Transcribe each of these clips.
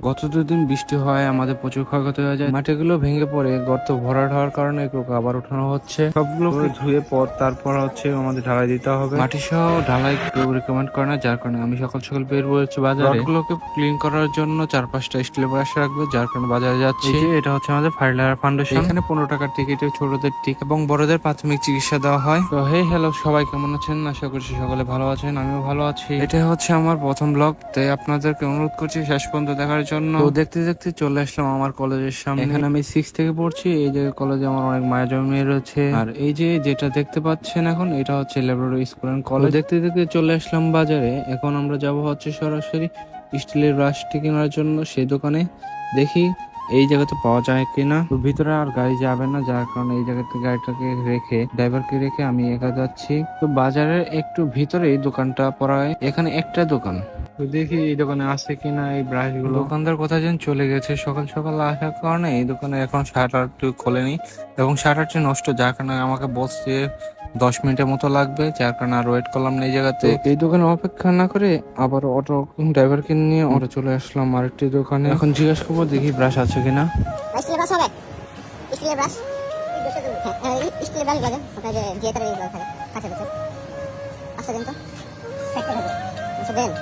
গত 2 দিন বৃষ্টি হয় আমাদের প্রচুর ক্ষয়ক্ষতি হয়ে যায়, মাটিগুলো ভেঙে পড়ে গর্ত ভরাট হওয়ার কারণে এগুলোকে আবার উঠানো হচ্ছে। সবগুলোকে ধুয়ে পর তারপর হচ্ছে আমাদের ঢালাই দিতে হবে। মাটি সহ ঢালাই কেউ রিকমেন্ড করে না, যার কারণে আমি সকাল সকাল বের হয়েছি বাজারে। রডগুলোকে ক্লিন করার জন্য 4-5টা স্টিলের ব্রাশ রাখবে, যার কারণে বাজারে যাচ্ছি। এটা হচ্ছে আমাদের ফার্লার ফাউন্ডেশন। এখানে 15 টাকার টিকিটে ছোটদের টিকিট এবং বড়দের প্রাথমিক চিকিৎসা দেওয়া হয়। তো হেই হ্যালো, সবাই কেমন আছেন? আশা করছি সকলে ভালো আছেন, আমিও ভালো আছি। এটা হচ্ছে আমার প্রথম ব্লগ, তাই আপনাদেরকে অনুরোধ করছি শেষ পর্যন্ত দেখার জন্য। তো দেখতে দেখতে চলে আসলাম আমার কলেজের সামনে। এখানে আমি 6 থেকে পড়ছি। এই যে কলেজে আমার অনেক মায়া জমিয়ে রয়েছে। আর এই যে যেটা দেখতে পাচ্ছেন এখন, এটা হচ্ছে লেবরেটরি স্কুল এন্ড কলেজ। দেখতে দেখতে চলে আসলাম বাজারে। এখন আমরা যাব হচ্ছে সরাসরি স্টিলের ব্রাশটি কেনার জন্য সেই দোকানে। দেখি এই জায়গাতে পাওয়া যায় কিনা। তো ভিতরে আর গাড়ি যাবে না, যার কারণে এই জায়গাতে গাড়িটাকে রেখে, ড্রাইভারকে রেখে আমি একা যাচ্ছি। তো বাজারের একটু ভিতরেই দোকানটা পড়ায়। এখানে একটা দোকান, তো দেখি এই দোকানে আছে কিনা এই ব্রাশ গুলো। দোকানদার কথা যেন চলে গেছে সকাল সকাল আসার কারণে এই দোকানে এখন শাটারটি খোলেনি এবং শাটারটি নষ্ট, যার কারণে আমাকে বসছে 10 মিনিটের মতো লাগবে, যার কারণে আর ওয়েট করলাম না এই জায়গাতে। এই দোকানে অপেক্ষা না করে আবার অটো ড্রাইভারকে নিয়ে অটো চলে আসলাম আরেকটি দোকানে। এখন জিজ্ঞাসা করবো দেখি ব্রাশ আছে কিনা। স্টিলের ব্রাশ হবে? স্টিলের ব্রাশ? হ্যাঁ, স্টিলের ব্রাশ বাজে আপনার যে জিয়েটার এই থাকে কাছে কাছে আচ্ছা দেন তো আচ্ছা দেন।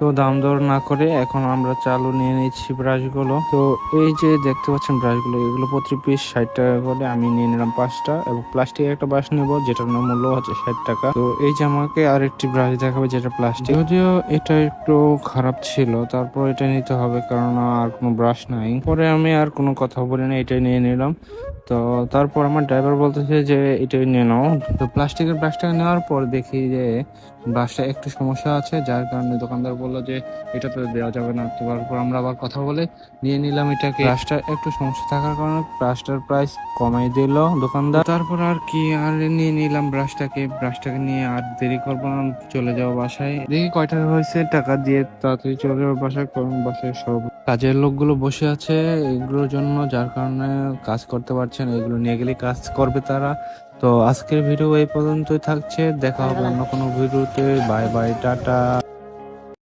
তো দাম দর না করে এখন আমরা চালু নিয়ে নিচ্ছি ব্রাশগুলো। তো এই যে দেখতে পাচ্ছেন ব্রাশগুলো, এগুলো প্রতি পিস 60 টাকা করে। আমি নিয়ে নিলাম 5টা এবং প্লাস্টিকের একটা ব্রাশ নেবো, যেটার মূল্য হচ্ছে 60 টাকা। তো এই যে আমাকে আরেকটি ব্রাশ দেখাবে যেটা প্লাস্টিক, যদিও এটা একটু খারাপ ছিল, তারপর এটা নিতে হবে কারণ আর কোনো ব্রাশ নাই। পরে আমি আর কোনো কথা বলি না, এটাই নিয়ে নিলাম। তো তারপর আমার ড্রাইভার বলতেছে যে এটাই নিয়ে নাও। তো প্লাস্টিকের ব্রাশটা নেওয়ার পর দেখি যে ব্রাশটা একটু সমস্যা আছে, যার কারণে দোকানদার বললো যে এটা তো দেওয়া যাবে না। তো তারপর আমরা আবার কথা বলে নিয়ে নিলাম এটাকে। ব্রাশটা একটু সমস্যা থাকার কারণে ব্রাশটার প্রাইস কমাই দিল দোকানদার। তারপর আর কি আর নিয়ে নিলাম ব্রাশটাকে নিয়ে আর দেরি করবো না, চলে যাবো বাসায়। দেখি কয় টাকা হয়েছে, টাকা দিয়ে তাড়াতাড়ি চলে যাবো বাসায়, কারণ বাসায় সব কাজের লোকগুলো বসে আছে এগুলোর জন্য, যার কারণে কাজ করতে পারছেন। এগুলো নিয়ে গেলে কাজ করবে তারা। তো আজকের ভিডিও এই পর্যন্তই থাকছে, দেখা হবে অন্য কোনো ভিডিওতে। Bye bye, tata.